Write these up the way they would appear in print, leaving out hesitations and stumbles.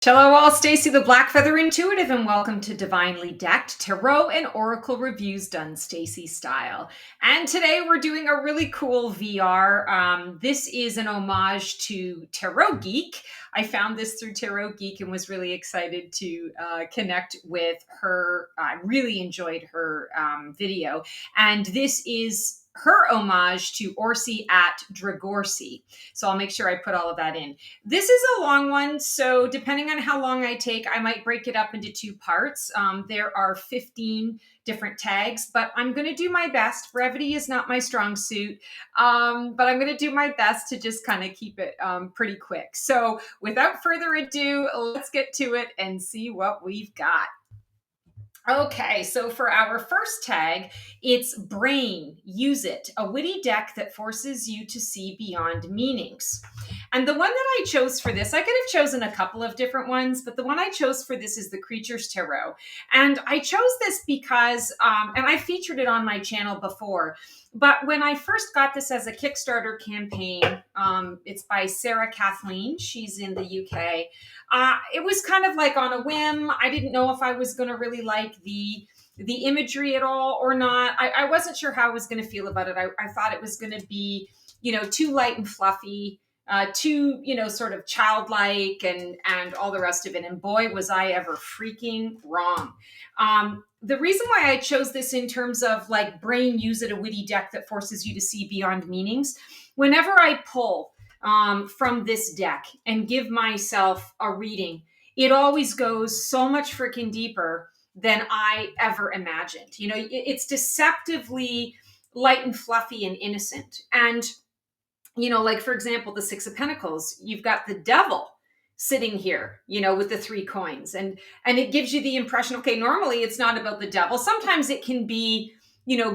Hello all, Stacy the Black Feather Intuitive, and welcome to Divinely Decked Tarot and Oracle Reviews done Stacy style. And today we're doing a really cool VR. This is an homage to Tarot Geek. I found this through Tarot Geek and was really excited to connect with her. I really enjoyed her video. And this is her homage to Orsi at Dragorsi. So I'll make sure I put all of that in. This is a long one, so depending on how long I take, I might break it up into two parts. There are 15 different tags, but I'm going to do my best. Brevity is not my strong suit, but I'm going to do my best to just kind of keep it pretty quick. So without further ado, let's get to it and see what we've got. Okay, so for our first tag, it's Brain, Use It, a witty deck that forces you to see beyond meanings. And the one that I chose for this, I could have chosen a couple of different ones, but the one I chose for this is the Creatures Tarot. And I chose this because, and I featured it on my channel before, but when I first got this as a Kickstarter campaign, it's by Sarah Kathleen. She's in the UK. It was kind of like on a whim. I didn't know if I was going to really like the imagery at all or not. I wasn't sure how I was going to feel about it. I thought it was going to be, too light and fluffy, too, sort of childlike and all the rest of it. And boy, was I ever freaking wrong. The reason why I chose this in terms of like Brain, Use It, a witty deck that forces you to see beyond meanings. Whenever I pull from this deck and give myself a reading, it always goes so much freaking deeper than I ever imagined. It's deceptively light and fluffy and innocent. And, like for example, the Six of Pentacles, you've got the devil sitting here, with the three coins. And it gives you the impression, okay, normally it's not about the devil. Sometimes it can be,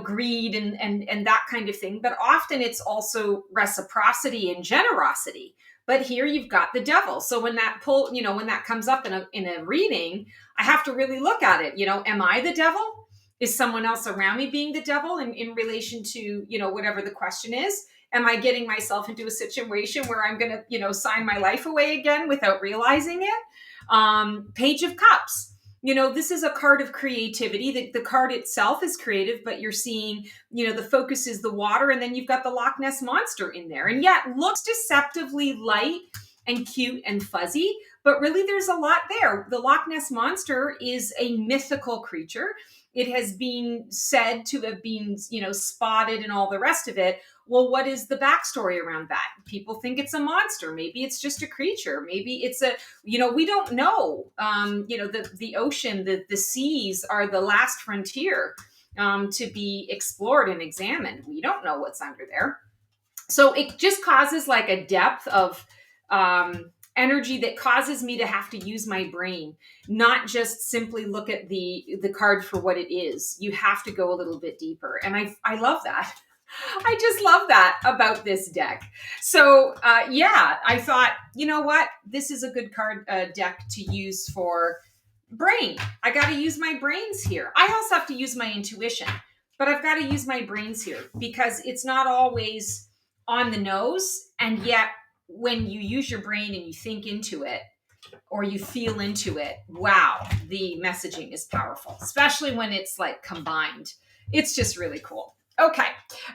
greed and that kind of thing. But often it's also reciprocity and generosity. But here you've got the devil. So when that when that comes up in a reading, I have to really look at it. Am I the devil? Is someone else around me being the devil in relation to, whatever the question is? Am I getting myself into a situation where I'm going to, sign my life away again without realizing it? Page of Cups. This is a card of creativity. The card itself is creative, but you're seeing, the focus is the water, and then you've got the Loch Ness Monster in there. And yet looks deceptively light and cute and fuzzy, but really there's a lot there. The Loch Ness Monster is a mythical creature. It has been said to have been, spotted and all the rest of it. Well, what is the backstory around that? People think it's a monster. Maybe it's just a creature. Maybe it's we don't know. The ocean, the seas are the last frontier to be explored and examined. We don't know what's under there. So it just causes like a depth of energy that causes me to have to use my brain, not just simply look at the card for what it is. You have to go a little bit deeper. And I love that. I just love that about this deck. So I thought, you know what? This is a good card deck to use for brain. I got to use my brains here. I also have to use my intuition, but I've got to use my brains here because it's not always on the nose. And yet when you use your brain and you think into it or you feel into it, wow, the messaging is powerful, especially when it's like combined. It's just really cool. Okay,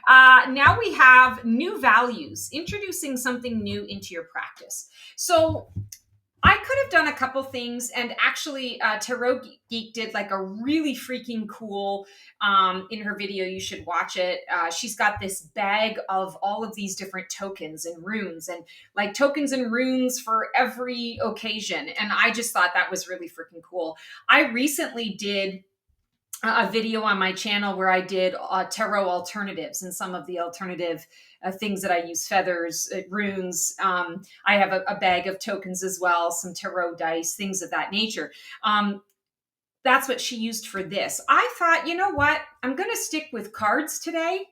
now we have new values, introducing something new into your practice. So I could have done a couple things, and actually Tarot Geek did like a really freaking cool, in her video, you should watch it. She's got this bag of all of these different tokens and runes, and like tokens and runes for every occasion. And I just thought that was really freaking cool. I recently did a video on my channel where I did tarot alternatives and some of the alternative things that I use, feathers, runes. I have a bag of tokens as well, some tarot dice, things of that nature. That's what she used for this. I thought, you know what? I'm going to stick with cards today.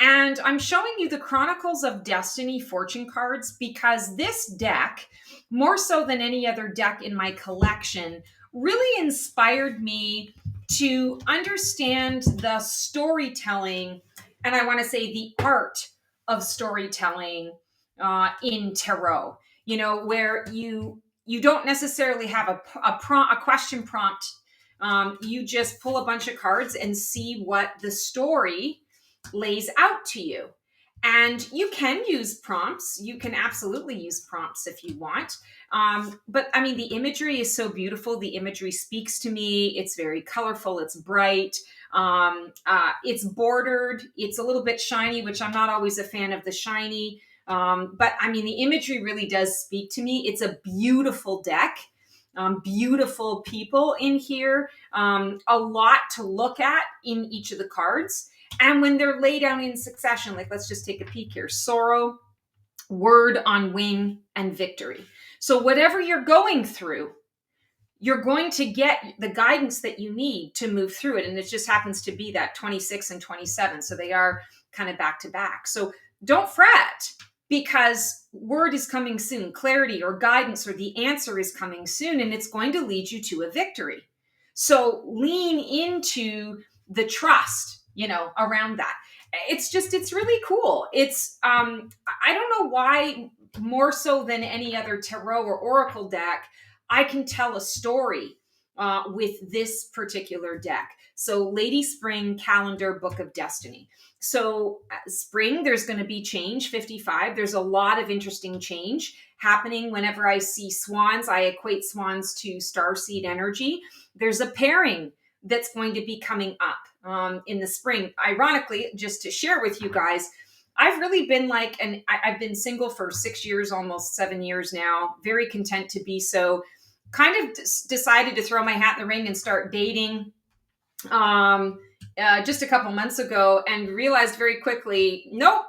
And I'm showing you the Chronicles of Destiny fortune cards because this deck, more so than any other deck in my collection, really inspired me to understand the storytelling, and I want to say the art of storytelling in tarot, where you you don't necessarily have a question prompt. You just pull a bunch of cards and see what the story lays out to you. And you can use prompts. You can absolutely use prompts if you want. But I mean, the imagery is so beautiful. The imagery speaks to me. It's very colorful. It's bright. It's bordered. It's a little bit shiny, which I'm not always a fan of the shiny. But I mean, the imagery really does speak to me. It's a beautiful deck. Beautiful people in here. A lot to look at in each of the cards. And when they're laid down in succession, like let's just take a peek here. Sorrow, word on wing, and victory. So whatever you're going through, you're going to get the guidance that you need to move through it. And it just happens to be that 26 and 27. So they are kind of back to back. So don't fret, because word is coming soon. Clarity or guidance or the answer is coming soon, and it's going to lead you to a victory. So lean into the trust, around that. It's really cool. I don't know why, more so than any other tarot or oracle deck, I can tell a story with this particular deck. So Lady Spring Calendar Book of Destiny. So spring, there's going to be change, 55. There's a lot of interesting change happening. Whenever I see swans, I equate swans to starseed energy. There's a pairing that's going to be coming up in the spring. Ironically, just to share with you guys, I've really been I've been single for 6 years, almost 7 years now, very content to be so. Kind of decided to throw my hat in the ring and start dating just a couple months ago, and realized very quickly, nope,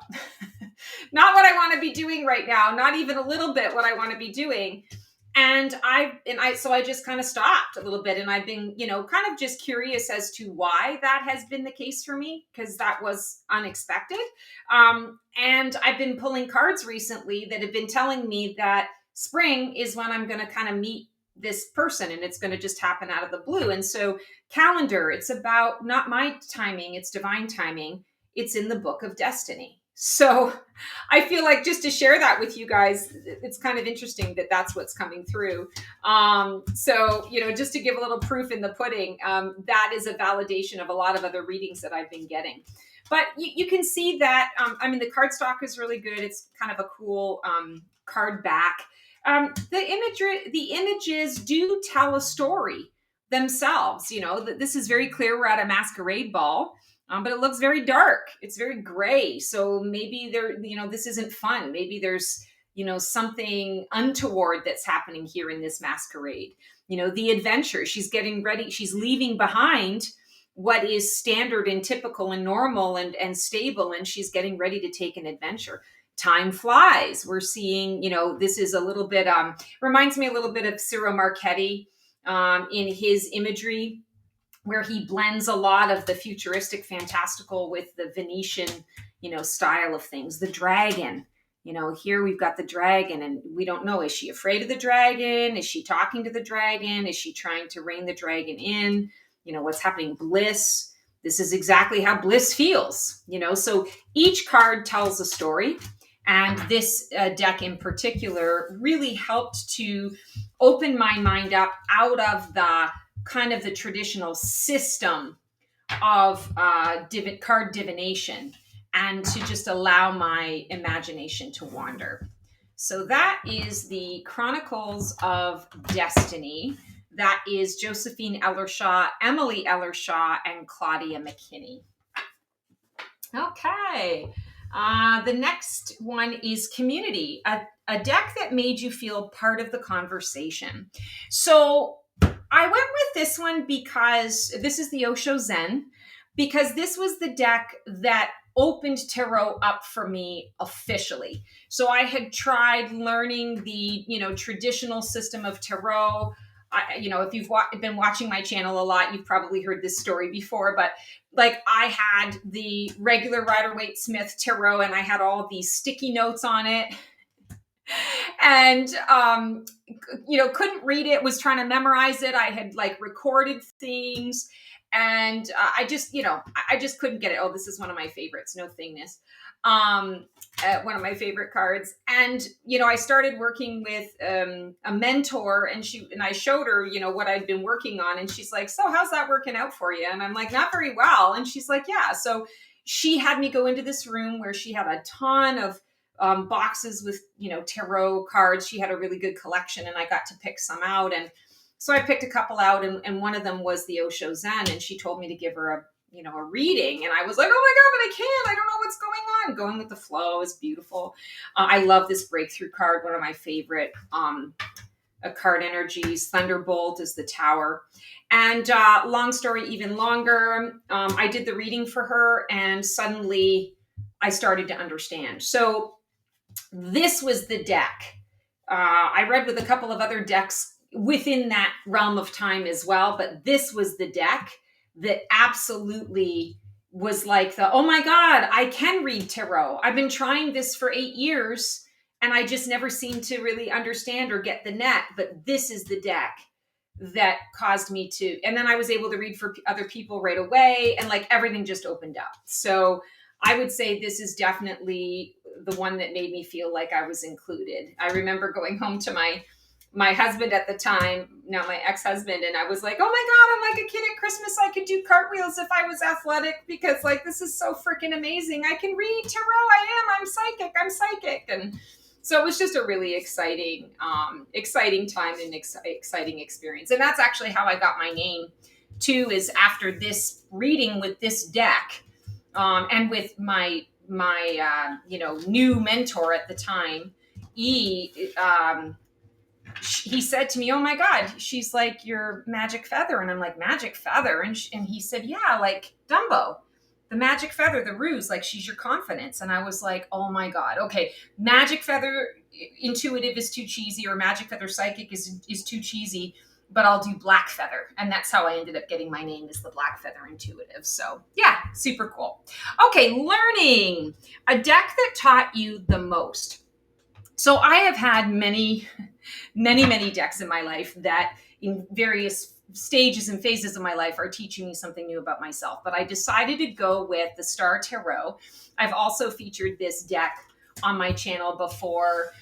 not what I want to be doing right now. Not even a little bit what I want to be doing. So I just kind of stopped a little bit, and I've been, kind of just curious as to why that has been the case for me, because that was unexpected. And I've been pulling cards recently that have been telling me that spring is when I'm going to kind of meet this person, and it's going to just happen out of the blue. And so calendar, it's about not my timing, it's divine timing. It's in the Book of Destiny. So I feel like just to share that with you guys, it's kind of interesting that that's what's coming through. So, just to give a little proof in the pudding, that is a validation of a lot of other readings that I've been getting. But you can see that, the cardstock is really good. It's kind of a cool card back. The images do tell a story themselves. This is very clear. We're at a masquerade ball. But it looks very dark. It's very gray. So maybe this isn't fun. Maybe there's, something untoward that's happening here in this masquerade. The adventure, she's getting ready. She's leaving behind what is standard and typical and normal and stable. And she's getting ready to take an adventure. Time flies. We're seeing, this is a little bit, reminds me a little bit of Ciro Marchetti in his imagery, where he blends a lot of the futuristic fantastical with the Venetian, style of things. The dragon, here we've got the dragon, and we don't know, is she afraid of the dragon? Is she talking to the dragon? Is she trying to rein the dragon in? What's happening? Bliss. This is exactly how bliss feels, so each card tells a story. And this deck in particular really helped to open my mind up out of the kind of the traditional system of card divination, and to just allow my imagination to wander. So that is the Chronicles of Destiny. That is Josephine Ellershaw, Emily Ellershaw, and Claudia McKinney. Okay. The next one is Community, a deck that made you feel part of the conversation. So I went with this one because this is the Osho Zen, because this was the deck that opened tarot up for me officially. So I had tried learning the, traditional system of tarot. If you've been watching my channel a lot, you've probably heard this story before, but I had the regular Rider-Waite-Smith tarot, and I had all these sticky notes on it. And, couldn't read it, was trying to memorize it. I had recorded things, and I just couldn't get it. Oh, this is one of my favorites. No thingness. Um, One of my favorite cards. And, I started working with a mentor, and I showed her, what I'd been working on. And she's like, so how's that working out for you? And I'm like, not very well. And she's like, yeah. So she had me go into this room where she had a ton of boxes with, tarot cards. She had a really good collection, and I got to pick some out. And so I picked a couple out, and one of them was the Osho Zen. And she told me to give her a reading. And I was like, oh my God, but I can't. I don't know what's going on. Going with the flow is beautiful. I love this breakthrough card. One of my favorite card energies. Thunderbolt is the Tower. And long story, even longer. I did the reading for her, and suddenly I started to understand. So this was the deck. I read with a couple of other decks within that realm of time as well, but this was the deck that absolutely was like oh my God, I can read tarot. I've been trying this for 8 years, and I just never seem to really understand or get the net, but this is the deck that caused me to, and then I was able to read for other people right away, and like everything just opened up. So I would say this is definitely the one that made me feel like I was included. I remember going home to my husband at the time, now my ex-husband, and I was like, oh my God, I'm like a kid at Christmas. I could do cartwheels if I was athletic, because like, this is so freaking amazing. I can read tarot. I'm psychic. And so it was just a really exciting time and exciting experience. And that's actually how I got my name too, is after this reading with this deck, and with my new mentor at the time, he said to me, oh my God, she's like your magic feather. And I'm like, magic feather? And he said, yeah, like Dumbo, the magic feather, the ruse, like she's your confidence. And I was like, oh my God, okay, magic feather intuitive is too cheesy, or magic feather psychic is too cheesy, but I'll do black feather. And that's how I ended up getting my name, is the black feather intuitive. So yeah, super cool. Okay, learning a deck that taught you the most. So I have had many decks in my life that in various stages and phases of my life are teaching me something new about myself. But I decided to go with the Star Tarot. I've also featured this deck on my channel before.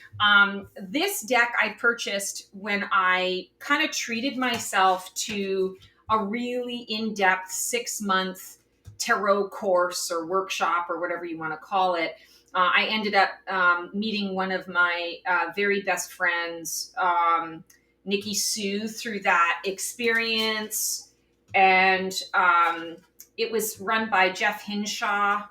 This deck I purchased when I kind of treated myself to a really in-depth 6-month tarot course or workshop or whatever you want to call it. I ended up meeting one of my very best friends, Nikki Sue, through that experience. And it was run by Jeff Hinshaw.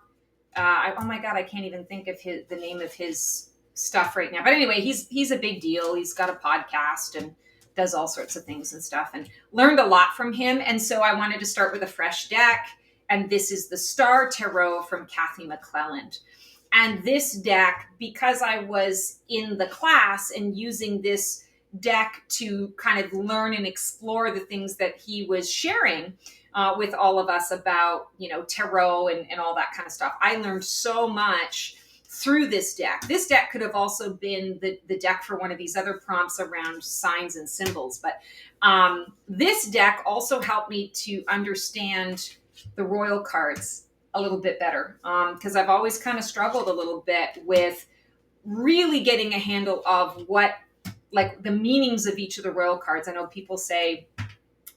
Oh my God, I can't even think of the name of his stuff right now. But anyway, he's a big deal. He's got a podcast and does all sorts of things and stuff, and learned a lot from him. And so I wanted to start with a fresh deck. And this is the Star Tarot from Kathy McClelland. And this deck, because I was in the class and using this deck to kind of learn and explore the things that he was sharing with all of us about, tarot and all that kind of stuff, I learned so much through this deck. This deck could have also been the deck for one of these other prompts around signs and symbols. But this deck also helped me to understand the royal cards a little bit better, because I've always kind of struggled a little bit with really getting a handle of what, like, the meanings of each of the royal cards. I know people say,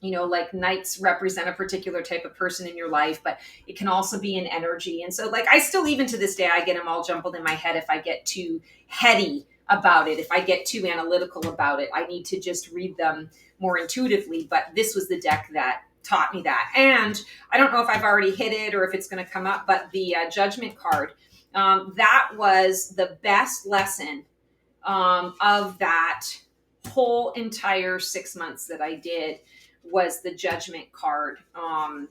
like knights represent a particular type of person in your life, but it can also be an energy. And so, like, I still, even to this day, I get them all jumbled in my head if I get too heady about it. If I get too analytical about it, I need to just read them more intuitively. But this was the deck that taught me that. And I don't know if I've already hit it or if it's going to come up, but the judgment card, that was the best lesson of that whole entire 6 months that I did, was the judgment card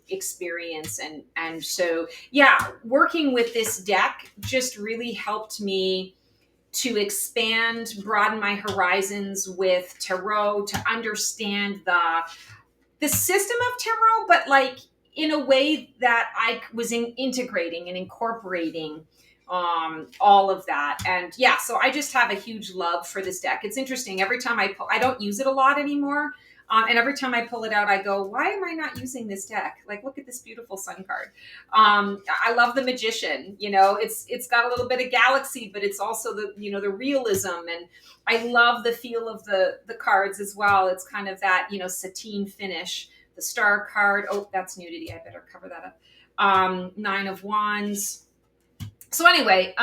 experience. And so, yeah, working with this deck just really helped me to expand, broaden my horizons with tarot, to understand the system of tarot, but like in a way that I was integrating and incorporating all of that. And yeah, so I just have a huge love for this deck. It's interesting. Every time I don't use it a lot anymore. And every time I pull it out, I go, why am I not using this deck? Like, look at this beautiful sun card. I love the Magician. It's got a little bit of galaxy, but it's also the realism, and I love the feel of the cards as well. It's kind of that sateen finish. The Star card. Oh, that's nudity. I better cover that up. Nine of Wands. So anyway,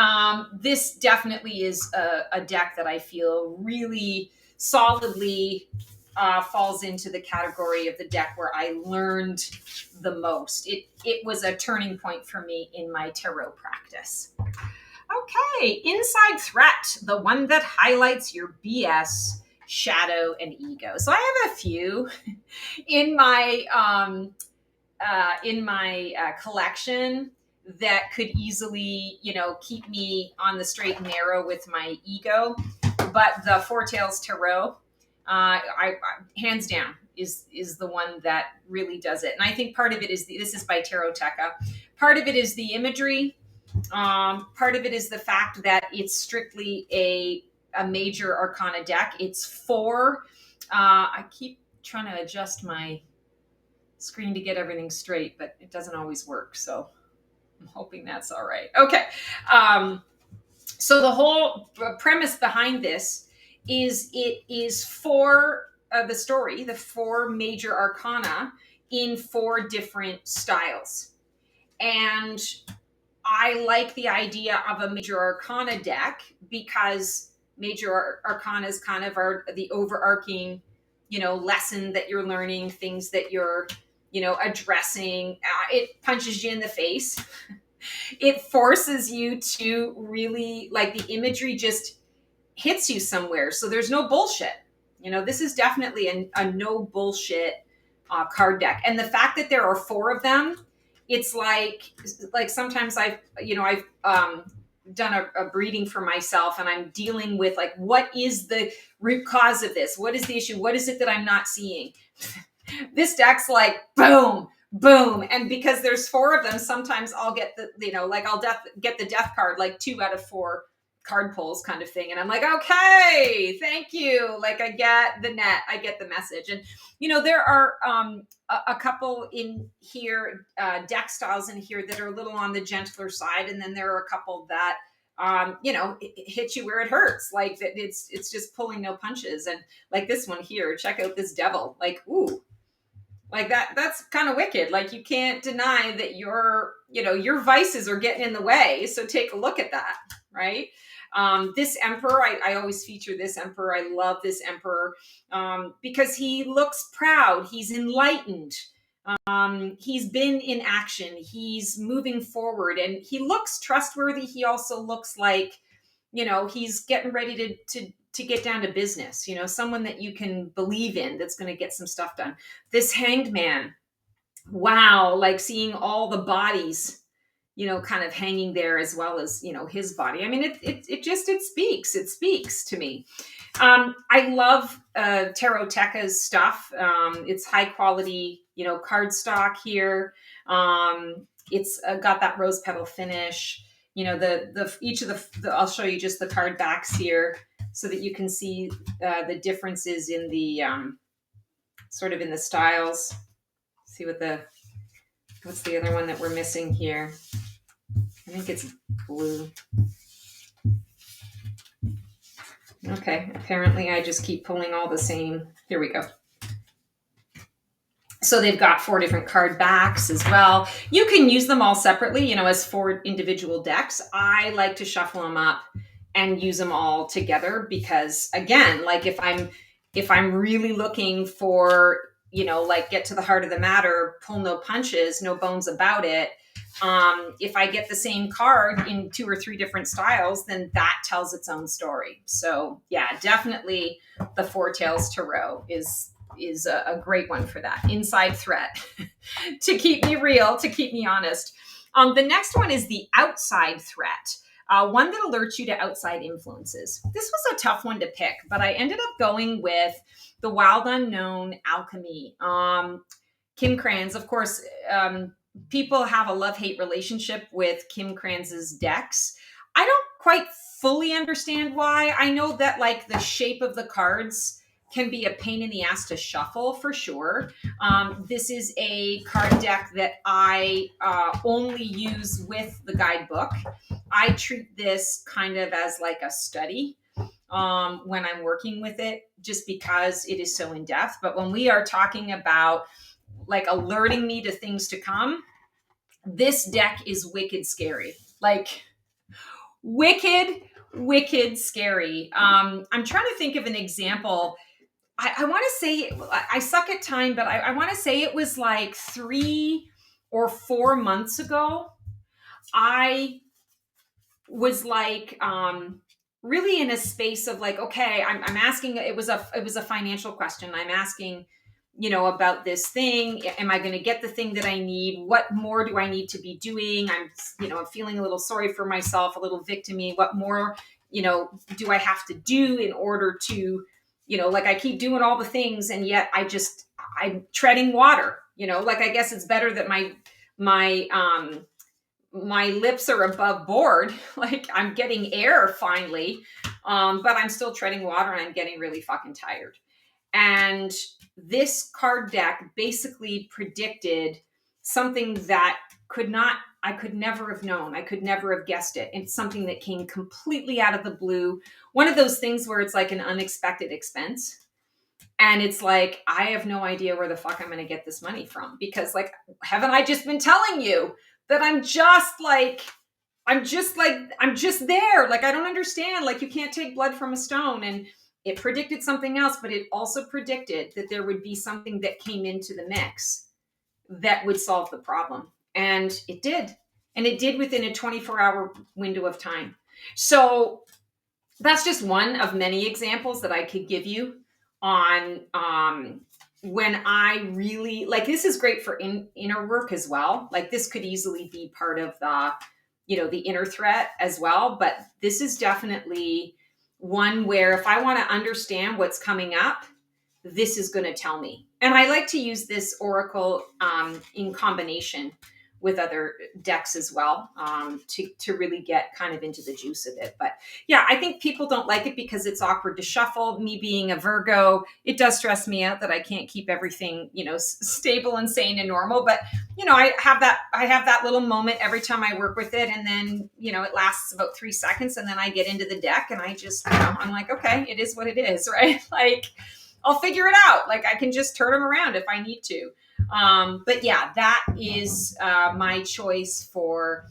this definitely is a deck that I feel really solidly falls into the category of the deck where I learned the most. It was a turning point for me in my tarot practice. Okay, Inside Threat, the one that highlights your BS, shadow, and ego. So I have a few in my collection that could easily, keep me on the straight and narrow with my ego. But the Four Tails Tarot, I hands down is the one that really does it. And I think part of it is this is by Taroteca. Part of it is the imagery. Part of it is the fact that it's strictly a major arcana deck. It's four. I keep trying to adjust my screen to get everything straight, but it doesn't always work. So I'm hoping that's all right. Okay. So the whole premise behind this is it is for the story, the four major arcana in four different styles. And I like the idea of a major arcana deck because major arcana is kind of the overarching, lesson that you're learning, things that you're, addressing. It punches you in the face. It forces you to really, like, the imagery just hits you somewhere. So there's no bullshit. This is definitely a no bullshit card deck. And the fact that there are four of them, it's like sometimes I've done a breeding for myself, and I'm dealing with, like, what is the root cause of this? What is the issue? What is it that I'm not seeing? This deck's like, boom, boom. And because there's four of them, sometimes I'll get I'll get the death card, like 2 out of 4 card pulls kind of thing. And I'm like, okay, thank you. Like, I get the net, I get the message. And, there are a couple in here, deck styles in here that are a little on the gentler side. And then there are a couple that, it hits you where it hurts. Like, that it's just pulling no punches. And like this one here, check out this devil. Like, ooh, like that's kind of wicked. Like, you can't deny that your vices are getting in the way. So take a look at that, right? This emperor, I always feature this emperor. I love this emperor because he looks proud. He's enlightened. He's been in action. He's moving forward, and he looks trustworthy. He also looks like, he's getting ready to get down to business, someone that you can believe in, that's going to get some stuff done. This Hanged Man, wow, like seeing all the bodies, kind of hanging there, as well as, his body. I mean, it speaks to me. I love Taroteca's stuff. It's high quality, cardstock here. It's got that rose petal finish. Each of the I'll show you just the card backs here so that you can see the differences in the sort of in the styles. See what's the other one that we're missing here? I think it's blue. Okay, apparently I just keep pulling all the same. Here we go. So they've got 4 different card backs as well. You can use them all separately, as 4 individual decks. I like to shuffle them up and use them all together because, again, like, if I'm really looking for, like, get to the heart of the matter, pull no punches, no bones about it. If I get the same card in 2 or 3 different styles, then that tells its own story. So yeah, definitely the Four Tails Tarot is a great one for that. Inside Threat to keep me real, to keep me honest. The next one is the Outside Threat. One that alerts you to outside influences. This was a tough one to pick, but I ended up going with the Wild Unknown Alchemy. Kim Krans, of course, people have a love-hate relationship with Kim Krans's decks. I don't quite fully understand why. I know that, like, the shape of the cards can be a pain in the ass to shuffle for sure. This is a card deck that I only use with the guidebook. I treat this kind of as like a study when I'm working with it, just because it is so in depth. But when we are talking about like alerting me to things to come, this deck is wicked scary. Like wicked scary. I'm trying to think of an example. I want to say, I suck at time, but I want to say it was like 3 or 4 months ago. I was like, really in a space of like, okay, I'm asking, it was a financial question. I'm asking, about this thing. Am I going to get the thing that I need? What more do I need to be doing? I'm feeling a little sorry for myself, a little victim-y. What more, do I have to do in order to, like I keep doing all the things and yet I'm treading water, like I guess it's better that my lips are above board. Like I'm getting air finally. But I'm still treading water and I'm getting really fucking tired. And this card deck basically predicted something that I could never have known. I could never have guessed it. It's something that came completely out of the blue. One of those things where it's like an unexpected expense. And it's like, I have no idea where the fuck I'm going to get this money from, because like, haven't I just been telling you that I'm just there. Like, I don't understand. Like, you can't take blood from a stone. And it predicted something else, but it also predicted that there would be something that came into the mix that would solve the problem. And it did. And it did within a 24-hour window of time. So that's just one of many examples that I could give you on when I really, like, this is great for inner work as well. Like, this could easily be part of the inner threat as well. But this is definitely one where if I want to understand what's coming up, this is going to tell me. And I like to use this oracle in combination with other decks as well, to really get kind of into the juice of it. But yeah, I think people don't like it because it's awkward to shuffle. Me being a Virgo, it does stress me out that I can't keep everything, stable and sane and normal. But, I have that little moment every time I work with it. And then, it lasts about 3 seconds. And then I get into the deck and I just, I'm like, okay, it is what it is, right? Like, I'll figure it out. Like, I can just turn them around if I need to. But yeah, that is my choice for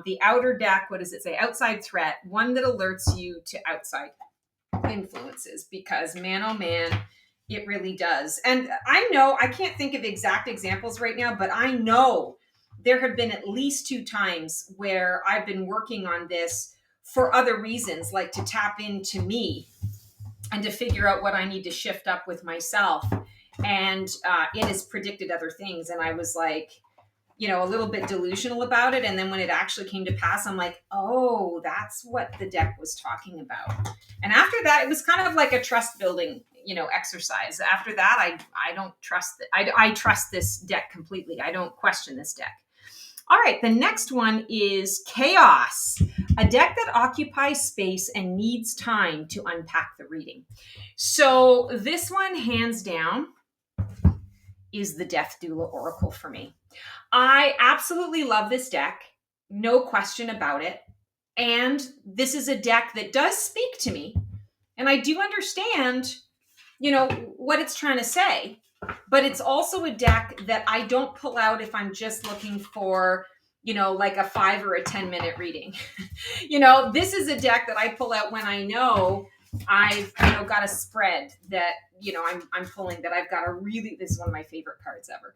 the outer deck. What does it say? Outside threat, one that alerts you to outside influences, because man, oh man, it really does. And I know I can't think of exact examples right now, but I know there have been at least 2 times where I've been working on this for other reasons, like to tap into me and to figure out what I need to shift up with myself. And it has predicted other things. And I was like, a little bit delusional about it. And then when it actually came to pass, I'm like, oh, that's what the deck was talking about. And after that, it was kind of like a trust building, exercise. After that, I don't trust it. I trust this deck completely. I don't question this deck. All right, the next one is Chaos, a deck that occupies space and needs time to unpack the reading. So this one, hands down, is the Death Doula Oracle for me. I absolutely love this deck, no question about it. And this is a deck that does speak to me. And I do understand, what it's trying to say. But it's also a deck that I don't pull out if I'm just looking for, like a 5 or a 10-minute reading. This is a deck that I pull out when I know I've got a spread that I'm pulling, that I've got this is one of my favorite cards ever,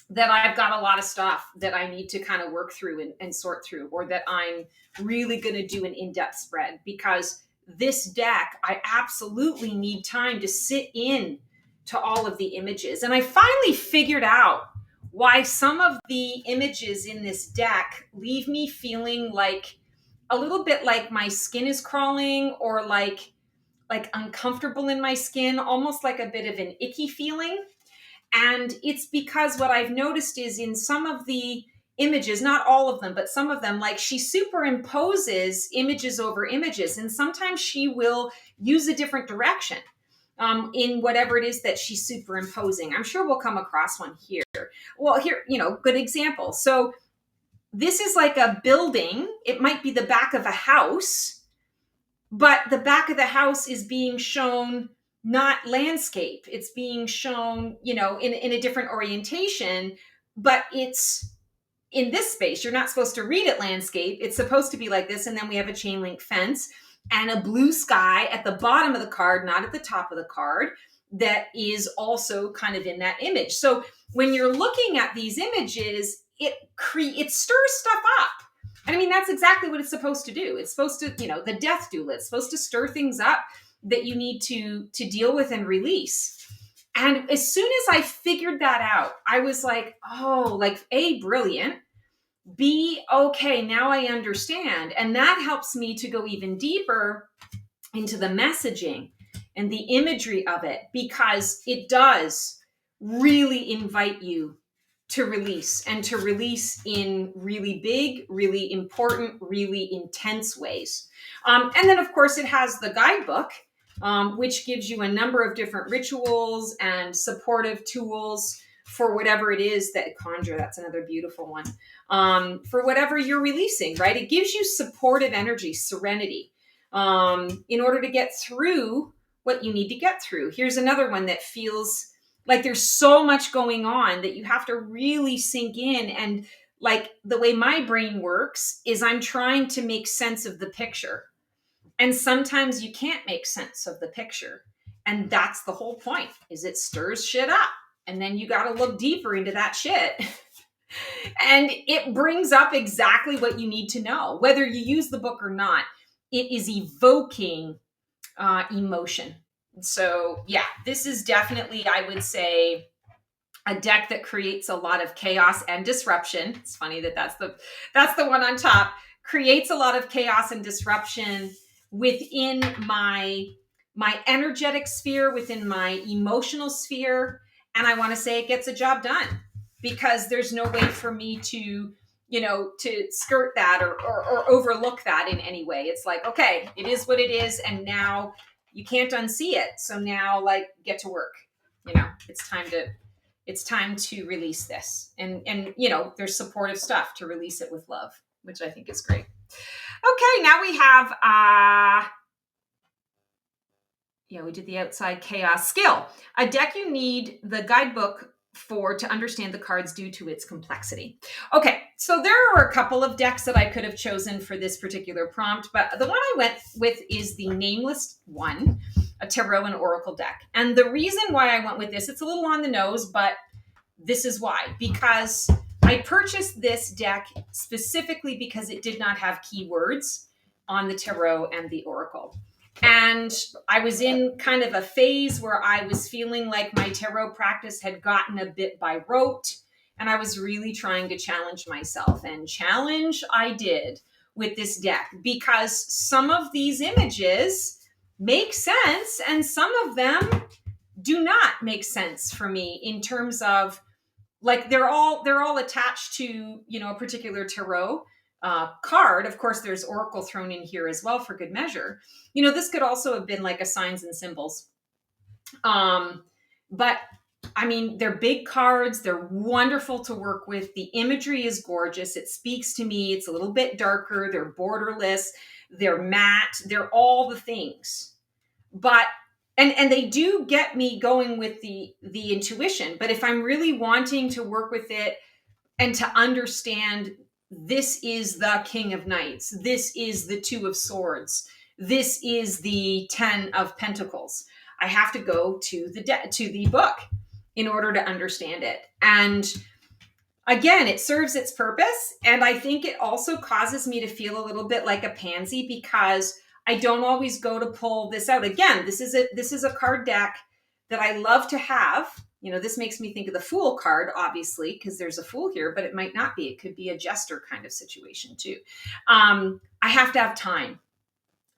that I've got a lot of stuff that I need to kind of work through and sort through, or that I'm really going to do an in-depth spread, because this deck, I absolutely need time to sit in to all of the images. And I finally figured out why some of the images in this deck leave me feeling like a little bit like my skin is crawling, or like uncomfortable in my skin, almost like a bit of an icky feeling. And it's because what I've noticed is in some of the images, not all of them, but some of them, like she superimposes images over images. And sometimes she will use a different direction. in whatever it is that she's superimposing. I'm sure we'll come across one here. Well, here, good example. So this is like a building. It might be the back of a house, but the back of the house is being shown not landscape. It's being shown, in a different orientation, but it's in this space. You're not supposed to read it landscape. It's supposed to be like this. And then we have a chain link fence and a blue sky at the bottom of the card, not at the top of the card, that is also kind of in that image. So when you're looking at these images, it stirs stuff up. And I mean, that's exactly what it's supposed to do. It's supposed to, the death doula, it's supposed to stir things up that you need to deal with and release. And as soon as I figured that out, I was like, oh, like A, brilliant. B, okay, now I understand. And that helps me to go even deeper into the messaging and the imagery of it, because it does really invite you to release, and to release in really big, really important, really intense ways. And then, of course, it has the guidebook, which gives you a number of different rituals and supportive tools for whatever it is that conjure. That's another beautiful one. For whatever you're releasing, right? It gives you supportive energy, serenity, in order to get through what you need to get through. Here's another one that feels like there's so much going on that you have to really sink in. And like the way my brain works is I'm trying to make sense of the picture. And sometimes you can't make sense of the picture. And that's the whole point, is it stirs shit up. And then you got to look deeper into that shit. And it brings up exactly what you need to know, whether you use the book or not. It is evoking emotion. So yeah, this is definitely, I would say, a deck that creates a lot of chaos and disruption. It's funny that that's the one on top. Creates a lot of chaos and disruption within my energetic sphere, within my emotional sphere. And I want to say it gets a job done, because there's no way for me to skirt that or overlook that in any way. It's like, okay, it is what it is. And now you can't unsee it. So now, like, get to work. It's time to release this. And there's supportive stuff to release it with love, which I think is great. Okay, now we have we did the outside chaos skill. A deck you need the guidebook for to understand the cards due to its complexity. Okay, so there are a couple of decks that I could have chosen for this particular prompt, but the one I went with is the nameless one, a tarot and oracle deck. And the reason why I went with this, it's a little on the nose, but this is why. Because I purchased this deck specifically because it did not have keywords on the tarot and the oracle. And I was in kind of a phase where I was feeling like my tarot practice had gotten a bit by rote, and I was really trying to challenge myself. And challenge I did with this deck, because some of these images make sense and some of them do not make sense for me, in terms of, like, they're all attached to a particular tarot card. Of course, there's oracle thrown in here as well for good measure. This could also have been like a signs and symbols. But I mean, they're big cards. They're wonderful to work with. The imagery is gorgeous. It speaks to me. It's a little bit darker. They're borderless. They're matte. They're all the things. But and they do get me going with the intuition. But if I'm really wanting to work with it and to understand, this is the King of Knights, this is the Two of Swords, this is the 10 of Pentacles, I have to go to the book in order to understand it. And again, it serves its purpose. And I think it also causes me to feel a little bit like a pansy, because I don't always go to pull this out. Again, this is a card deck that I love to have. This makes me think of the Fool card, obviously, because there's a Fool here, but it might not be. It could be a Jester kind of situation too. I have to have time.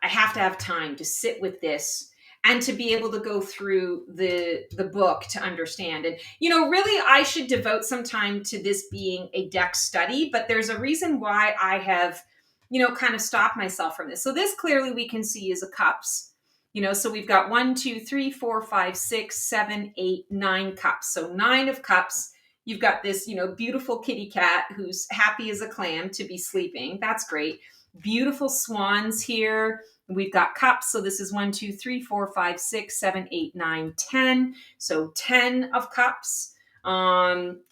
I have to have time to sit with this and to be able to go through the book to understand. And, really, I should devote some time to this being a deck study, but there's a reason why I have, kind of stopped myself from this. So this clearly we can see is a cups. So we've got 1, 2, 3, 4, 5, 6, 7, 8, 9 cups. So 9 of cups. You've got this, beautiful kitty cat who's happy as a clam to be sleeping. That's great. Beautiful swans here. We've got cups. So this is 1, 2, 3, 4, 5, 6, 7, 8, 9, 10. So 10 of cups.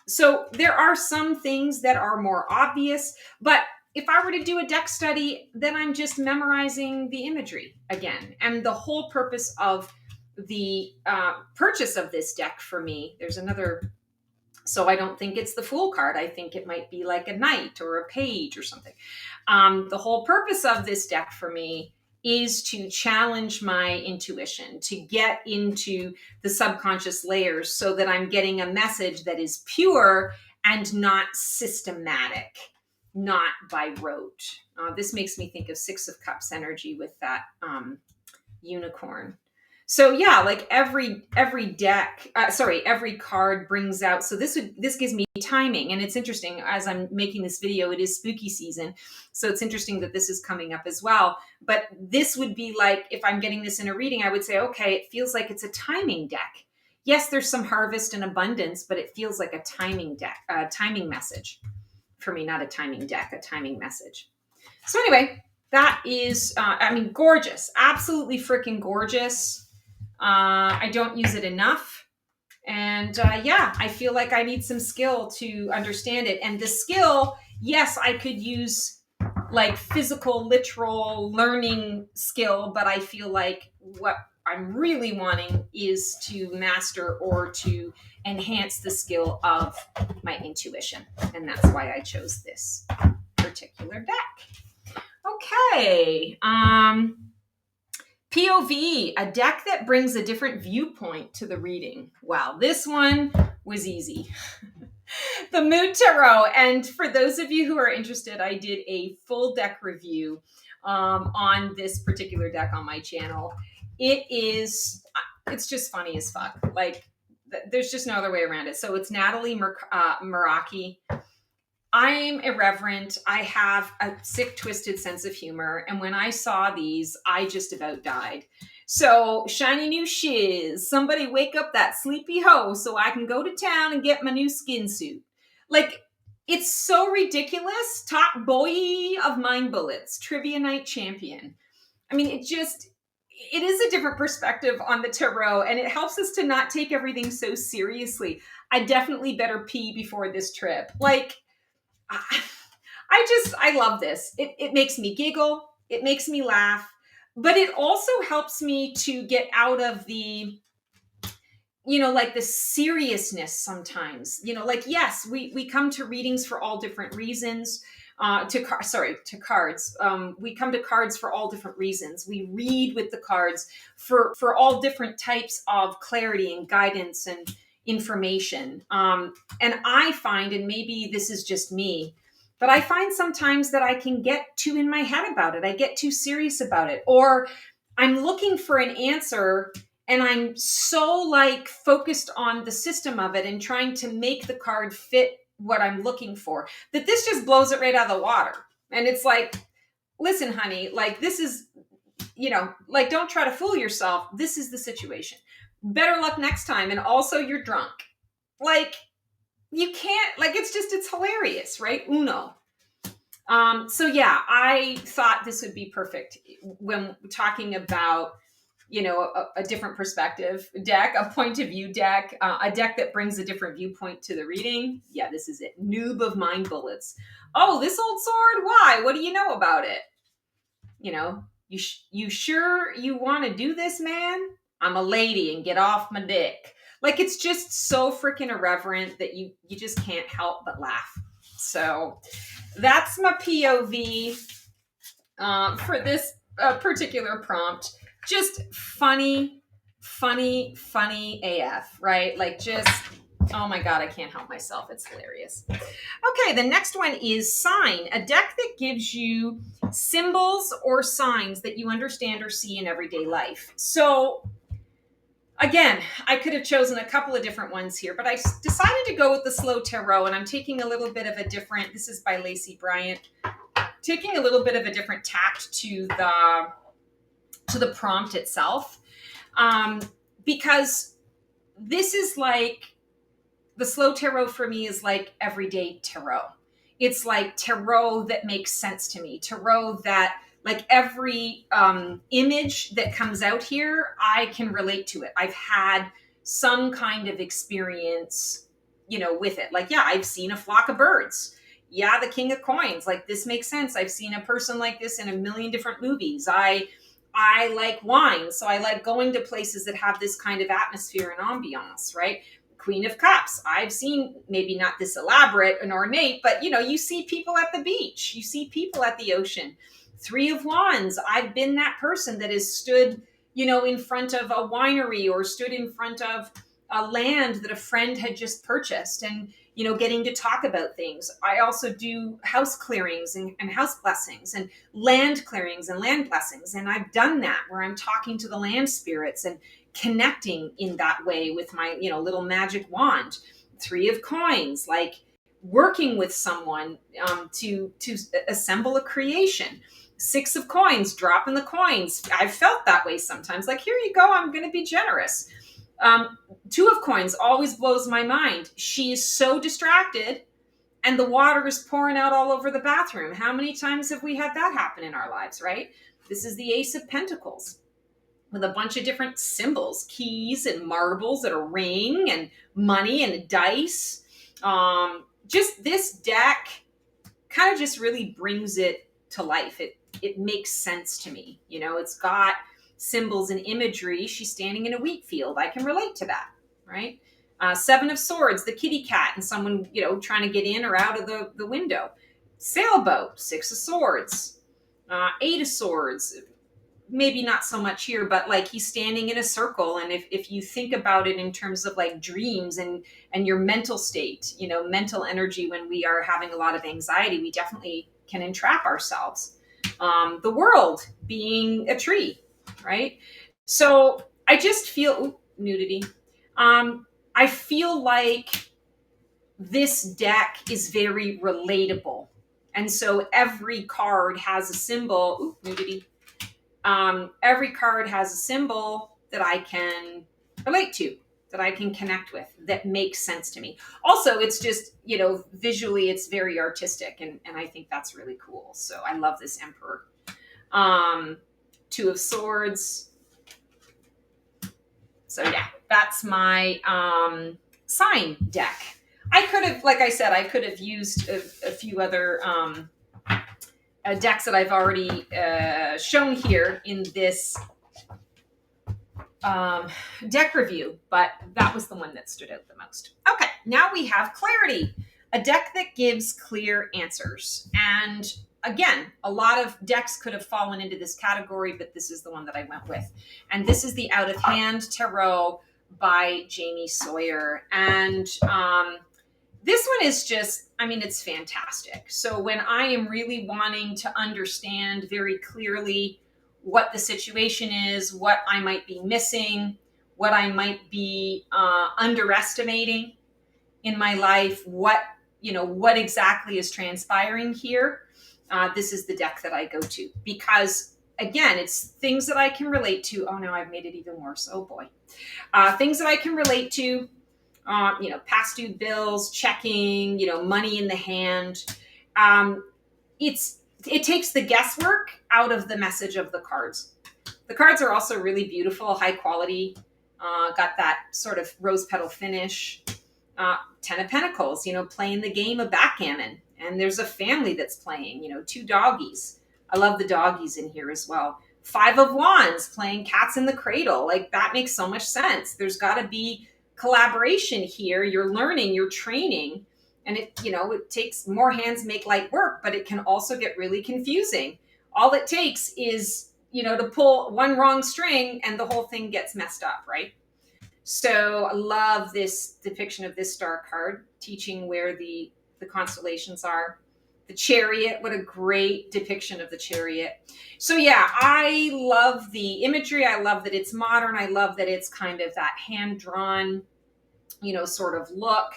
So there are some things that are more obvious, but if I were to do a deck study, then I'm just memorizing the imagery again. And the whole purpose of the purchase of this deck for me, there's another, so I don't think it's the Fool card. I think it might be like a knight or a page or something. The whole purpose of this deck for me is to challenge my intuition, to get into the subconscious layers so that I'm getting a message that is pure and not systematic, not by rote. This makes me think of Six of Cups energy with that unicorn. So yeah, like every deck, every card brings out. So this gives me timing, and it's interesting as I'm making this video. It is spooky season, so it's interesting that this is coming up as well. But this would be like if I'm getting this in a reading, I would say, okay, it feels like it's a timing deck. Yes, there's some harvest and abundance, but it feels like a timing deck, a timing message for me, not a timing deck, a timing message. So anyway, that is, gorgeous, absolutely freaking gorgeous. I don't use it enough. And I feel like I need some skill to understand it. And the skill, yes, I could use like physical, literal learning skill, but I feel like what I'm really wanting is to master or to enhance the skill of my intuition. And that's why I chose this particular deck. Okay. POV, a deck that brings a different viewpoint to the reading. Wow, this one was easy. The Mood Tarot. And for those of you who are interested, I did a full deck review on this particular deck on my channel. It's just funny as fuck. Like, there's just no other way around it. So it's Natalie Meraki. I'm irreverent. I have a sick, twisted sense of humor. And when I saw these, I just about died. So, shiny new shiz. Somebody wake up that sleepy hoe so I can go to town and get my new skin suit. Like, it's so ridiculous. Top boy of mind bullets. Trivia night champion. I mean, it is a different perspective on the tarot, and it helps us to not take everything so seriously. I definitely better pee before this trip. Like, I love this. It makes me giggle. It makes me laugh, but it also helps me to get out of the, like the seriousness sometimes, yes, we come to readings for all different reasons, to cards. We come to cards for all different reasons. We read with the cards for all different types of clarity and guidance and information. And I find, and maybe this is just me, but I find sometimes that I can get too in my head about it. I get too serious about it, or I'm looking for an answer and I'm so like focused on the system of it and trying to make the card fit what I'm looking for, that this just blows it right out of the water. And it's like, listen, honey, like this is, like, don't try to fool yourself. This is the situation. Better luck next time. And also you're drunk. Like, you can't, like, it's hilarious, right? Uno. So yeah, I thought this would be perfect when talking about, a different perspective deck, a point of view deck, a deck that brings a different viewpoint to the reading. Yeah, this is it. Noob of mind bullets. Oh, this old sword? Why? What do you know about it? You sure you want to do this, man? I'm a lady and get off my dick. Like, it's just so freaking irreverent that you just can't help but laugh. So that's my POV for this particular prompt. Just funny AF, right? Like, just, oh my God, I can't help myself. It's hilarious. Okay, the next one is Sign, a deck that gives you symbols or signs that you understand or see in everyday life. So again, I could have chosen a couple of different ones here, but I decided to go with the Slow Tarot, and I'm taking a little bit of a different, this is by Lacey Bryant, taking a little bit of a different tact to to the prompt itself, because this is like, the slow tarot for me is like everyday tarot. It's like tarot that makes sense to me. Tarot that, like, every image that comes out here, I can relate to it. I've had some kind of experience, with it. Like, yeah, I've seen a flock of birds. Yeah, the King of Coins. Like, this makes sense. I've seen a person like this in a million different movies. I like wine, so I like going to places that have this kind of atmosphere and ambiance, right? Queen of Cups. I've seen, maybe not this elaborate and ornate, but you see people at the beach, you see people at the ocean. Three of Wands. I've been that person that has stood, in front of a winery, or stood in front of a land that a friend had just purchased, and getting to talk about things. I also do house clearings and house blessings, and land clearings and land blessings. And I've done that where I'm talking to the land spirits and connecting in that way with my, little magic wand. Three of Coins, like working with someone to assemble a creation. Six of Coins, dropping the coins. I've felt that way sometimes. Like, here you go, I'm going to be generous. Two of Coins always blows my mind. She is so distracted, and the water is pouring out all over the bathroom. How many times have we had that happen in our lives, right? This is the Ace of Pentacles, with a bunch of different symbols, keys and marbles and a ring and money and dice. Just this deck kind of just really brings it to life. It makes sense to me. It's got symbols and imagery. She's standing in a wheat field. I can relate to that, right? Seven of Swords, the kitty cat, and someone, trying to get in or out of the window. Sailboat, Six of Swords. Eight of Swords, maybe not so much here, but like he's standing in a circle. And if you think about it in terms of like dreams and your mental state, mental energy, when we are having a lot of anxiety, we definitely can entrap ourselves. The World being a tree, right? So I just feel, nudity. I feel like this deck is very relatable. And so every card has a symbol, nudity. Every card has a symbol that I can relate to, that I can connect with, that makes sense to me. Also, it's just, visually, it's very artistic, and I think that's really cool. So I love this Emperor. Two of Swords. So yeah, that's my sign deck. I could have, like I said, I could have used a few other decks that I've already shown here in this deck review, but that was the one that stood out the most. Okay, now we have Clarity, a deck that gives clear answers. And again, a lot of decks could have fallen into this category, but this is the one that I went with. And this is the Out of Hand Tarot by Jamie Sawyer. And this one is just, it's fantastic. So when I am really wanting to understand very clearly what the situation is, what I might be missing, what I might be underestimating in my life, what exactly is transpiring here, this is the deck that I go to. Because again, it's things that I can relate to. Oh, no, I've made it even worse. Oh boy. Things that I can relate to. Past due bills, checking, money in the hand. It takes the guesswork out of the message of the cards. The cards are also really beautiful, high quality, got that sort of rose petal finish. Ten of Pentacles, playing the game of backgammon. And there's a family that's playing, two doggies. I love the doggies in here as well. Five of Wands, playing cats in the cradle. Like, that makes so much sense. There's got to be collaboration here. You're learning, you're training, and it takes more hands make light work, but it can also get really confusing. All it takes is, to pull one wrong string and the whole thing gets messed up, right? So I love this depiction of this star card, teaching where the constellations are. The Chariot, what a great depiction of the Chariot. So yeah, I love the imagery. I love that it's modern. I love that it's kind of that hand-drawn, sort of look.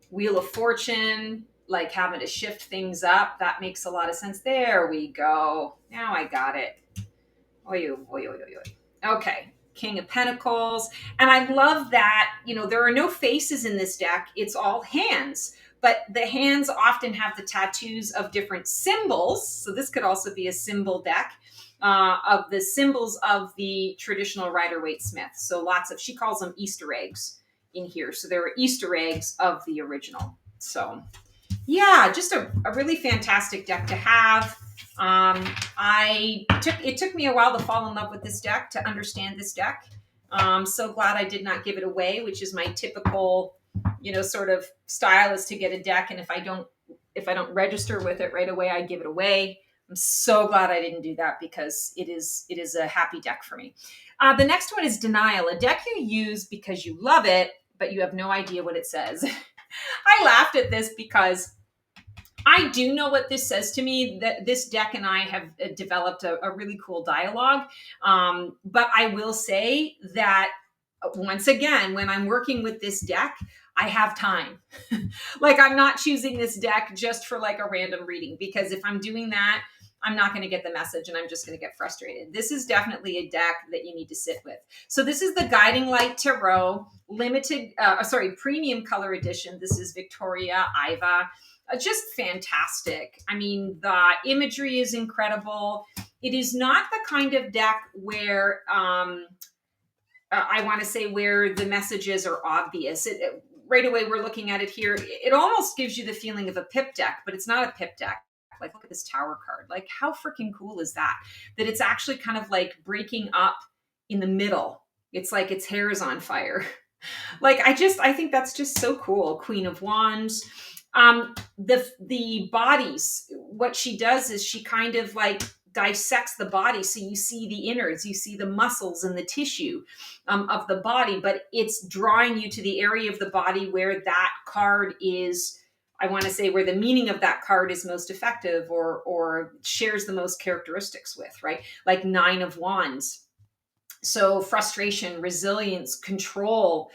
Wheel of Fortune, like having to shift things up. That makes a lot of sense. There we go. Now I got it. Oy, oy, oy, oy, oy. Okay. King of Pentacles. And I love that, there are no faces in this deck. It's all hands. But the hands often have the tattoos of different symbols. So this could also be a symbol deck of the symbols of the traditional Rider-Waite-Smith. So she calls them Easter eggs in here. So there are Easter eggs of the original. So yeah, just a really fantastic deck to have. It took me a while to fall in love with this deck, to understand this deck. So glad I did not give it away, which is my typical, sort of style, is to get a deck. And if I don't register with it right away, I give it away. I'm so glad I didn't do that, because it is a happy deck for me. The next one is Denial, a deck you use because you love it, but you have no idea what it says. I laughed at this because I do know what this says to me, that this deck and I have developed a really cool dialogue. But I will say that, once again, when I'm working with this deck, I have time. Like, I'm not choosing this deck just for like a random reading, because if I'm doing that, I'm not going to get the message and I'm just going to get frustrated. This is definitely a deck that you need to sit with. So this is the Guiding Light Tarot premium color edition. This is Victoria Iva. Just fantastic. I mean, the imagery is incredible. It is not the kind of deck where I want to say where the messages are obvious. Right away, we're looking at it here. It almost gives you the feeling of a pip deck, but it's not a pip deck. Like, look at this Tower card. Like, how freaking cool is that? That it's actually kind of like breaking up in the middle. It's like its hair is on fire. Like, I think that's just so cool. Queen of Wands. The bodies, what she does is she kind of like dissects the body. So you see the innards, you see the muscles and the tissue of the body, but it's drawing you to the area of the body where that card is, I want to say, where the meaning of that card is most effective or shares the most characteristics with, right? Like Nine of Wands. So frustration, resilience, control,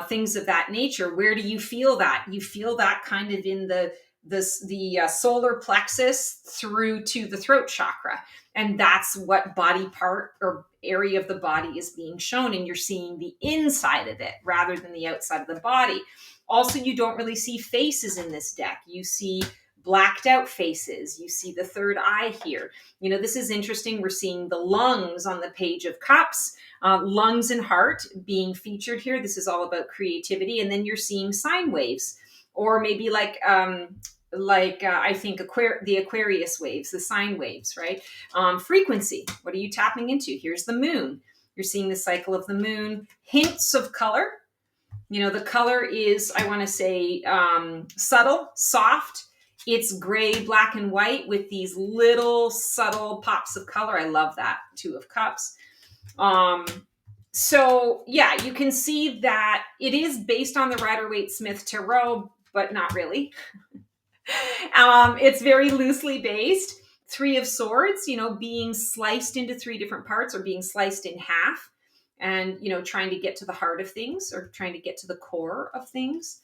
things of that nature. Where do you feel that? You feel that kind of in the solar plexus through to the throat chakra. And that's what body part or area of the body is being shown. And you're seeing the inside of it rather than the outside of the body. Also, you don't really see faces in this deck. You see blacked out faces. You see the third eye here. This is interesting. We're seeing the lungs on the Page of Cups, lungs and heart being featured here. This is all about creativity. And then you're seeing sine waves, or maybe I think the Aquarius waves, the sine waves, right? Frequency. What are you tapping into? Here's the moon. You're seeing the cycle of the moon. Hints of color. The color is, I want to say, subtle, soft. It's gray, black, and white with these little subtle pops of color. I love that. Two of Cups. So yeah, you can see that it is based on the Rider-Waite-Smith Tarot, but not really. It's very loosely based. Three of Swords, being sliced into three different parts or being sliced in half, and, trying to get to the heart of things or trying to get to the core of things.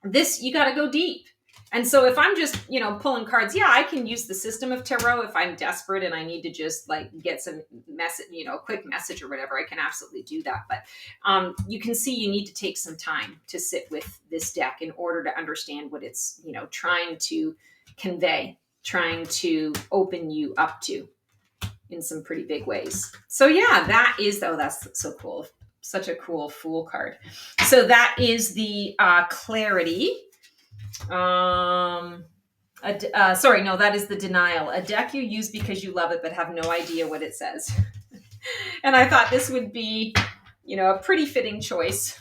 This, you got to go deep. And so if I'm just, pulling cards, yeah, I can use the system of tarot if I'm desperate and I need to just like get some message, quick message or whatever. I can absolutely do that. But you can see you need to take some time to sit with this deck in order to understand what it's, trying to convey, trying to open you up to in some pretty big ways. So yeah, that's so cool. Such a cool Fool card. So that is the Clarity. That is the Denial, a deck you use because you love it but have no idea what it says. And I thought this would be, a pretty fitting choice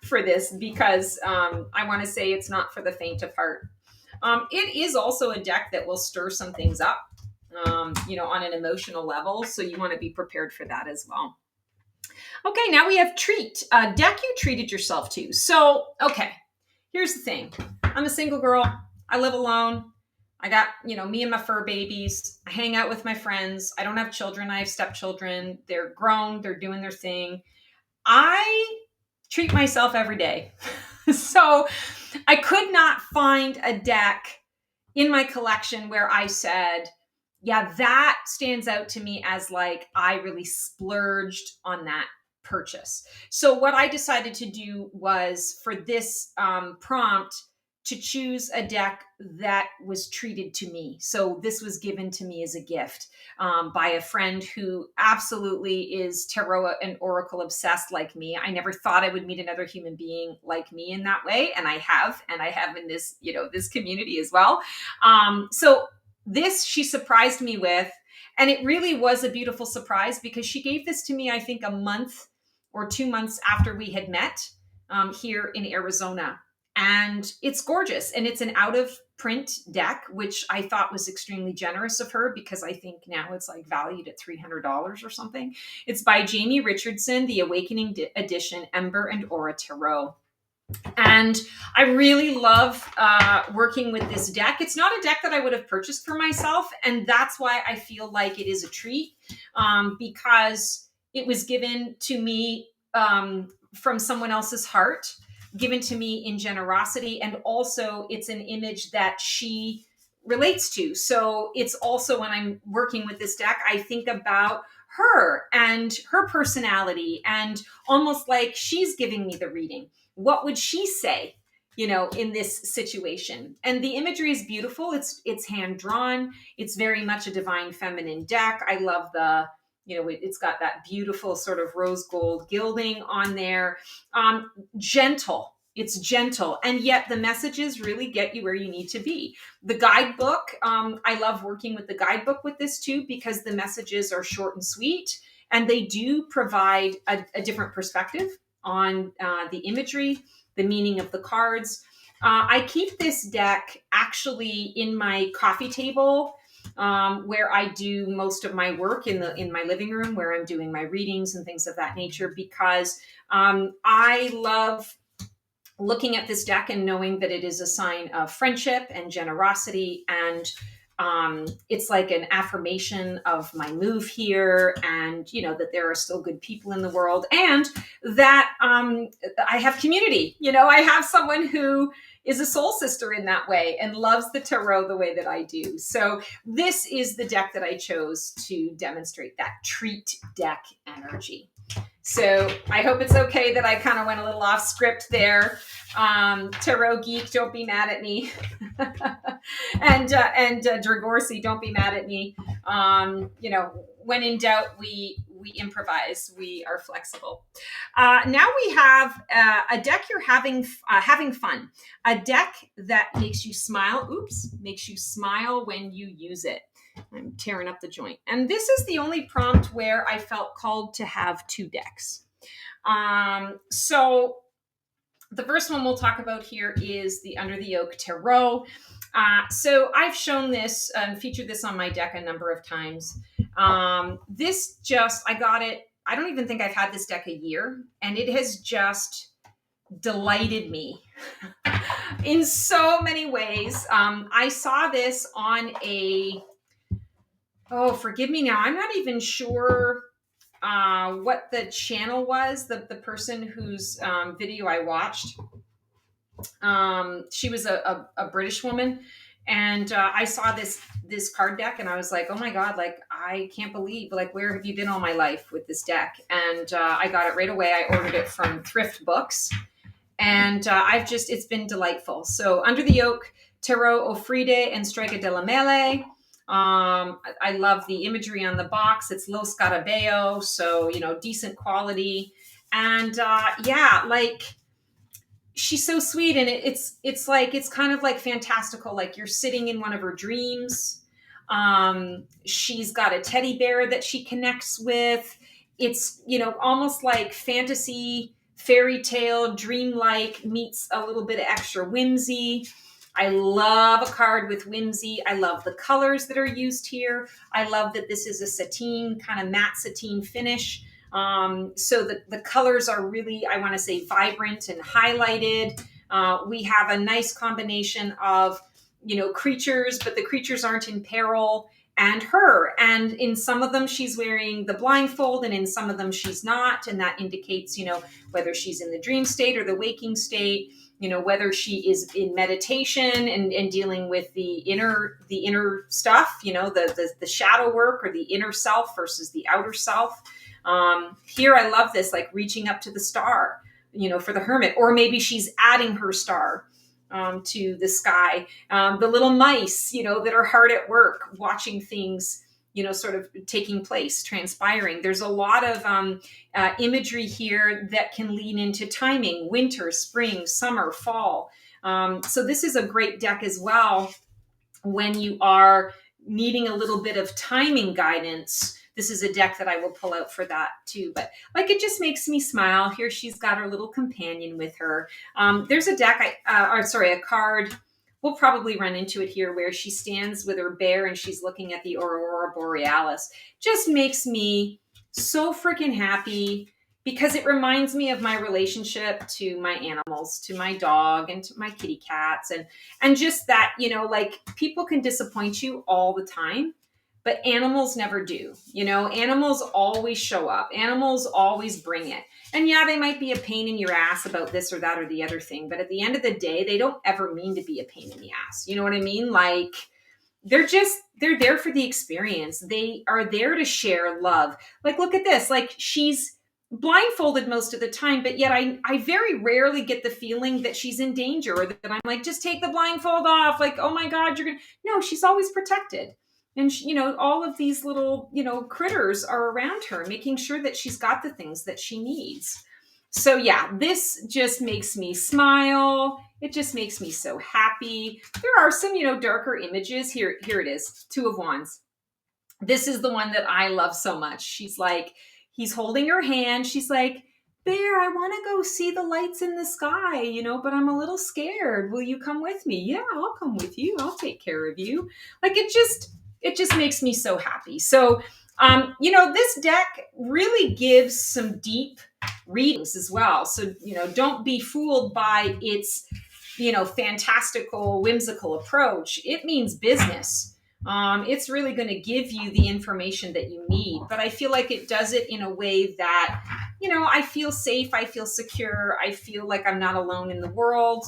for this, because I want to say it's not for the faint of heart. It is also a deck that will stir some things up, on an emotional level. So you want to be prepared for that as well. Okay, now we have Treat, a deck you treated yourself to. So, okay, here's the thing. I'm a single girl. I live alone. I got, me and my fur babies. I hang out with my friends. I don't have children. I have stepchildren. They're grown. They're doing their thing. I treat myself every day. So I could not find a deck in my collection where I said, yeah, that stands out to me as like I really splurged on that purchase. So what I decided to do was for this prompt to choose a deck that was treated to me. So this was given to me as a gift by a friend who absolutely is tarot and oracle obsessed like me. I never thought I would meet another human being like me in that way, and I have in this, this community as well. So this she surprised me with, and it really was a beautiful surprise because she gave this to me, I think, a month or 2 months after we had met here in Arizona. And it's gorgeous, and it's an out of print deck, which I thought was extremely generous of her because I think now it's like valued at $300 or something. It's by Jamie Richardson, the Awakening Edition, Ember and Aura Tarot. And I really love working with this deck. It's not a deck that I would have purchased for myself, and that's why I feel like it is a treat, because it was given to me from someone else's heart, given to me in generosity, and also it's an image that she relates to. So it's also, when I'm working with this deck, I think about her and her personality, and almost like she's giving me the reading. What would she say, in this situation? And the imagery is beautiful. It's hand drawn. It's very much a divine feminine deck. I love it's got that beautiful sort of rose gold gilding on there. Gentle. It's gentle, and yet the messages really get you where you need to be. The guidebook, I love working with the guidebook with this too, because the messages are short and sweet, and they do provide a different perspective on the imagery, the meaning of the cards. I keep this deck actually in my coffee table, where I do most of my work in my living room, where I'm doing my readings and things of that nature, because I love looking at this deck and knowing that it is a sign of friendship and generosity, and it's like an affirmation of my move here, and that there are still good people in the world, and that I have community. I have someone who is a soul sister in that way and loves the tarot the way that I do. So this is the deck that I chose to demonstrate that treat deck energy. So I hope it's okay that I kind of went a little off script there. Tarot geek, don't be mad at me. and Dragorsi, don't be mad at me. When in doubt, we improvise. We are flexible. Now we have a deck you're having fun. A deck that makes you smile. Makes you smile when you use it. I'm tearing up the joint. And this is the only prompt where I felt called to have two decks. So the first one we'll talk about here is the Under the Oak Tarot. So I've shown this and featured this on my deck a number of times. I got it. I don't even think I've had this deck a year, and it has just delighted me in so many ways. I saw this on forgive me now, I'm not even sure what the channel was, the person whose video I watched. She was a British woman, and I saw this card deck, and I was like, oh my God, like, I can't believe, like, where have you been all my life with this deck? And I got it right away. I ordered it from Thrift Books, and it's been delightful. So Under the Oak Tarot Offride and Strega della Mele. I love the imagery on the box. It's Lo Scarabeo, so decent quality, and she's so sweet, and it's kind of like fantastical, like you're sitting in one of her dreams. She's got a teddy bear that she connects with. It's almost like fantasy, fairy tale, dreamlike meets a little bit of extra whimsy. I love a card with whimsy. I love the colors that are used here. I love that this is a sateen, kind of matte sateen finish. So the colors are really, I want to say, vibrant and highlighted. We have a nice combination of, creatures, but the creatures aren't in peril, and her. And in some of them, she's wearing the blindfold, and in some of them, she's not. And that indicates, whether she's in the dream state or the waking state. whether she is in meditation and dealing with the inner stuff, the shadow work or the inner self versus the outer self. Here, I love this, like reaching up to the star, for the hermit, or maybe she's adding her star to the sky. The little mice, that are hard at work, watching things, sort of taking place, transpiring. There's a lot of imagery here that can lean into timing: winter, spring, summer, fall. So this is a great deck as well when you are needing a little bit of timing guidance. This is a deck that I will pull out for that too. But like, it just makes me smile. Here she's got her little companion with her. There's a deck, a card. We'll probably run into it here, where she stands with her bear and she's looking at the Aurora Borealis. Just makes me so freaking happy, because it reminds me of my relationship to my animals, to my dog and to my kitty cats. And just that, like, people can disappoint you all the time, but animals never do. Animals always show up. Animals always bring it. And yeah, they might be a pain in your ass about this or that or the other thing, but at the end of the day, they don't ever mean to be a pain in the ass. You know what I mean? Like, they're there for the experience. They are there to share love. Like, look at this. Like, she's blindfolded most of the time, but yet I very rarely get the feeling that she's in danger, or that I'm like, just take the blindfold off. Like, oh my God, no, she's always protected. And all of these little, critters are around her, making sure that she's got the things that she needs. So yeah, this just makes me smile. It just makes me so happy. There are some, darker images here. Here it is, Two of Wands. This is the one that I love so much. She's like, he's holding her hand. She's like, Bear, I want to go see the lights in the sky, but I'm a little scared. Will you come with me? Yeah, I'll come with you. I'll take care of you. Like, it just makes me so happy. So, this deck really gives some deep readings as well. So, don't be fooled by its, fantastical, whimsical approach. It means business. It's really going to give you the information that you need. But I feel like it does it in a way that, I feel safe. I feel secure. I feel like I'm not alone in the world.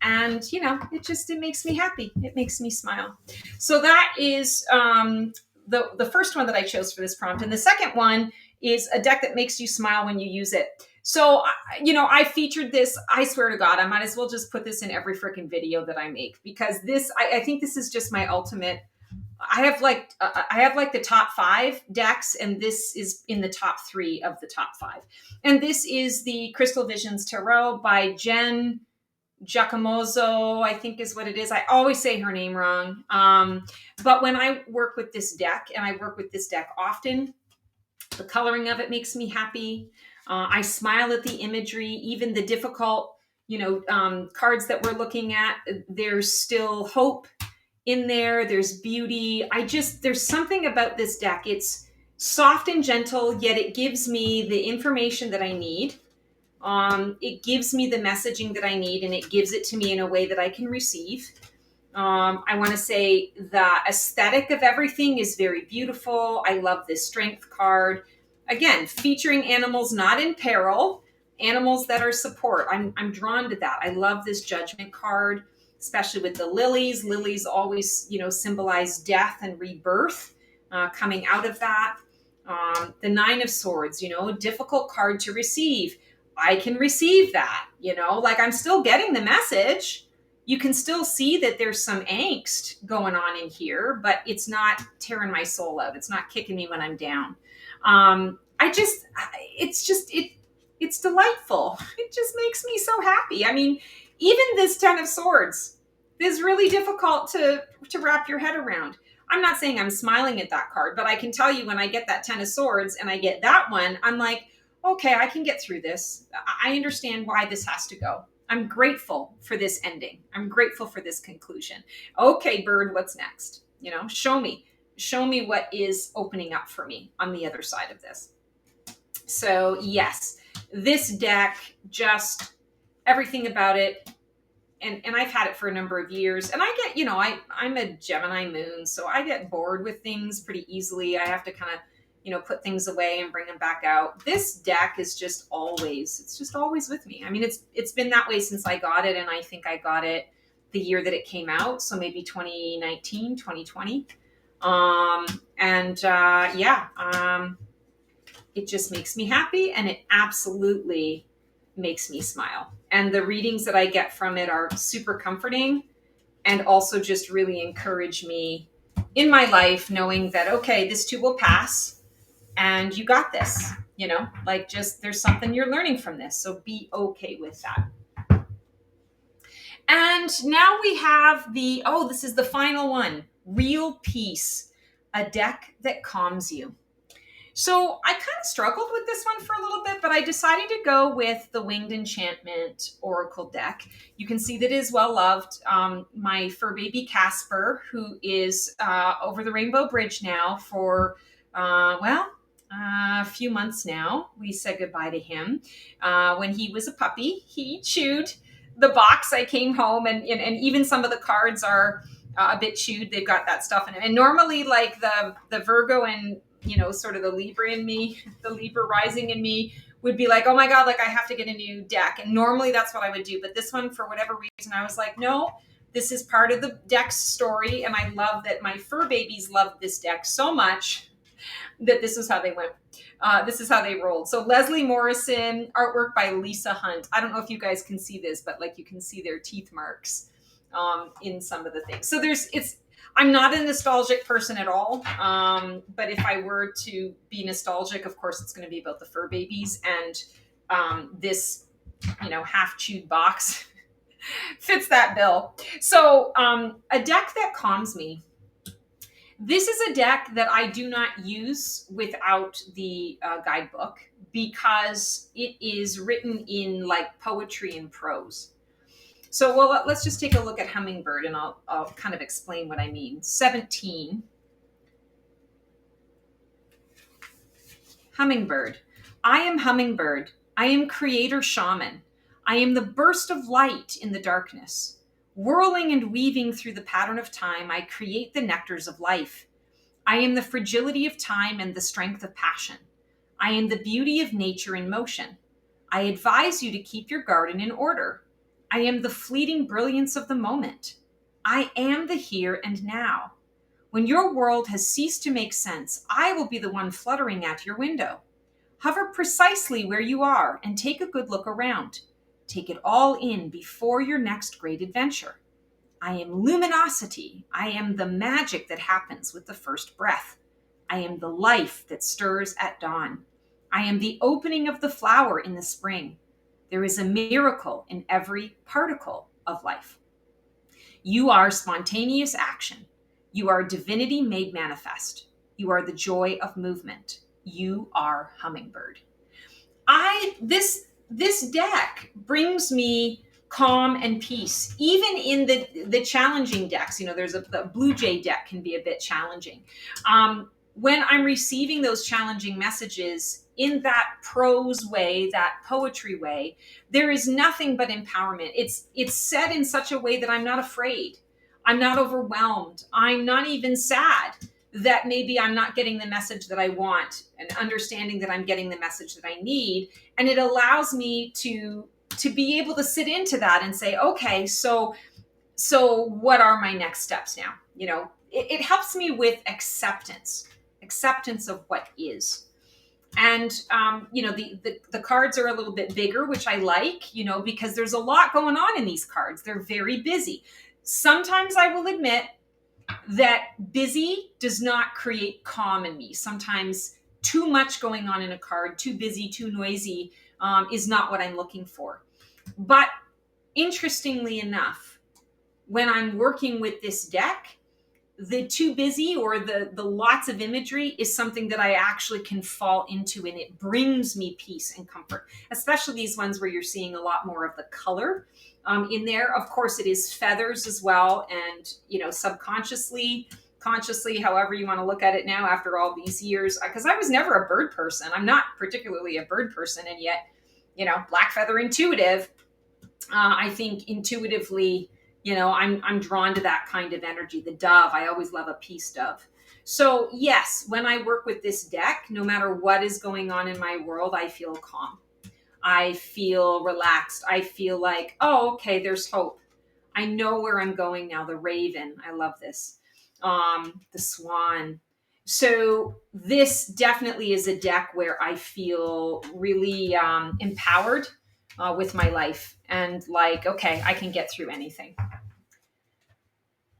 And, it makes me happy. It makes me smile. So that is the first one that I chose for this prompt. And the second one is a deck that makes you smile when you use it. So, I featured this. I swear to God, I might as well just put this in every freaking video that I make, because I think this is just my ultimate. I have like the top 5 decks, and this is in the top 3 of the top 5. And this is the Crystal Visions Tarot by Jen Giacomozo, I think is what it is. I always say her name wrong. But when I work with this deck, and I work with this deck often, the coloring of it makes me happy. I smile at the imagery, even the difficult, cards that we're looking at. There's still hope in there. There's beauty. There's something about this deck. It's soft and gentle, yet it gives me the information that I need. It gives me the messaging that I need, and it gives it to me in a way that I can receive. I want to say the aesthetic of everything is very beautiful. I love this strength card. Again, featuring animals not in peril, animals that are support. I'm drawn to that. I love this judgment card, especially with the lilies. Lilies always, symbolize death and rebirth, coming out of that. The 9 of Swords, a difficult card to receive. I can receive that, like, I'm still getting the message. You can still see that there's some angst going on in here, but it's not tearing my soul out. It's not kicking me when I'm down. It's delightful. It just makes me so happy. I mean, even this 10 of Swords is really difficult to wrap your head around. I'm not saying I'm smiling at that card, but I can tell you when I get that 10 of Swords and I get that one, I'm like, okay, I can get through this. I understand why this has to go. I'm grateful for this ending. I'm grateful for this conclusion. Okay, bird, what's next? Show me what is opening up for me on the other side of this. So yes, this deck, just everything about it. And I've had it for a number of years, and I get, I'm a Gemini moon, so I get bored with things pretty easily. I have to kind of, put things away and bring them back out. This deck is just always with me. I mean, it's been that way since I got it, and I think I got it the year that it came out, so maybe 2019, 2020. It just makes me happy, and it absolutely makes me smile. And the readings that I get from it are super comforting, and also just really encourage me in my life, knowing that, okay, this too will pass, and you got this, just there's something you're learning from this. So be okay with that. And now we have this is the final one, Real Peace, a deck that calms you. So I kind of struggled with this one for a little bit, but I decided to go with the Winged Enchantment Oracle deck. You can see that it is well loved. My fur baby Casper, who is over the Rainbow Bridge now for, a few months now. We said goodbye to him. When he was a puppy, he chewed the box. I came home, and even some of the cards are a bit chewed. They've got that stuff in it. And normally, like the Virgo and sort of the Libra in me, the Libra rising in me would be like, oh my God, like I have to get a new deck. And normally that's what I would do. But this one, for whatever reason, I was like, no, this is part of the deck's story. And I love that my fur babies loved this deck so much that this is how they went. This is how they rolled. So Leslie Morrison, artwork by Lisa Hunt. I don't know if you guys can see this, but like you can see their teeth marks in some of the things. So I'm not a nostalgic person at all. But if I were to be nostalgic, of course, it's going to be about the fur babies. And this, half chewed box fits that bill. So a deck that calms me. This is a deck that I do not use without the guidebook, because it is written in like poetry and prose. So, let's just take a look at Hummingbird, and I'll kind of explain what I mean. 17. Hummingbird. I am Hummingbird. I am creator shaman. I am the burst of light in the darkness. Whirling and weaving through the pattern of time, I create the nectars of life. I am the fragility of time and the strength of passion. I am the beauty of nature in motion. I advise you to keep your garden in order. I am the fleeting brilliance of the moment. I am the here and now. When your world has ceased to make sense, I will be the one fluttering at your window. Hover precisely where you are and take a good look around. Take it all in before your next great adventure. I am luminosity. I am the magic that happens with the first breath. I am the life that stirs at dawn. I am the opening of the flower in the spring. There is a miracle in every particle of life. You are spontaneous action. You are divinity made manifest. You are the joy of movement. You are Hummingbird. This deck brings me calm and peace, even in the challenging decks. There's the Blue Jay deck can be a bit challenging. When I'm receiving those challenging messages in that prose way, that poetry way, there is nothing but empowerment. It's said in such a way that I'm not afraid. I'm not overwhelmed. I'm not even sad that maybe I'm not getting the message that I want, and understanding that I'm getting the message that I need. And it allows me to be able to sit into that and say, okay, so what are my next steps now? It helps me with acceptance of what is. And, the cards are a little bit bigger, which I like, because there's a lot going on in these cards. They're very busy. Sometimes I will admit that busy does not create calm in me. Sometimes too much going on in a card, too busy, too noisy, is not what I'm looking for. But interestingly enough, when I'm working with this deck, the too busy or the lots of imagery is something that I actually can fall into, and it brings me peace and comfort, especially these ones where you're seeing a lot more of the color in there. Of course, it is feathers as well. And, subconsciously, consciously, however you want to look at it now after all these years, because I was never a bird person. I'm not particularly a bird person. And yet, black feather intuitive, I think intuitively, I'm drawn to that kind of energy. The dove, I always love a peace dove. So yes, when I work with this deck, no matter what is going on in my world, I feel calm. I feel relaxed. I feel like, oh, okay, there's hope. I know where I'm going now. The Raven. I love this. The Swan. So this definitely is a deck where I feel really empowered with my life and like, okay, I can get through anything.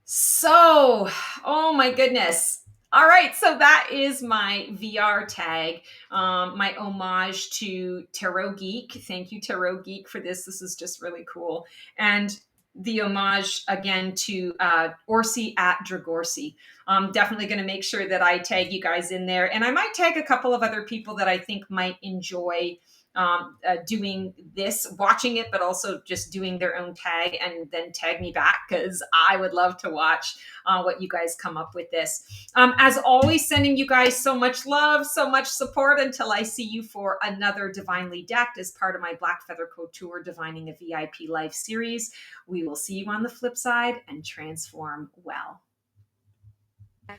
So, oh my goodness. All right, so that is my VR tag, my homage to Tarot Geek. Thank you, Tarot Geek, for this. This is just really cool. And the homage again to Orsi at Dragorsi. I'm definitely going to make sure that I tag you guys in there. And I might tag a couple of other people that I think might enjoy doing this, watching it, but also just doing their own tag and then tag me back because I would love to watch what you guys come up with this. As always, sending you guys so much love, so much support until I see you for another Divinely Decked as part of my Black Feather Couture Divining a VIP Life series. We will see you on the flip side and transform well.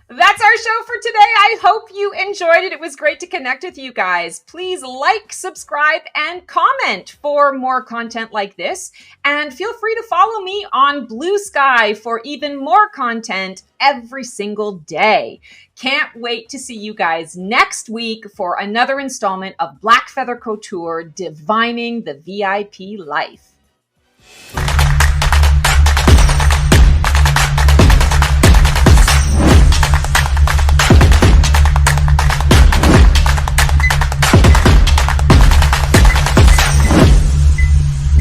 That's our show for today. I hope you enjoyed it. It was great to connect with you guys. Please like, subscribe, and comment for more content like this. And feel free to follow me on Blue Sky for even more content every single day. Can't wait to see you guys next week for another installment of Black Feather Couture Divining the VIP Life.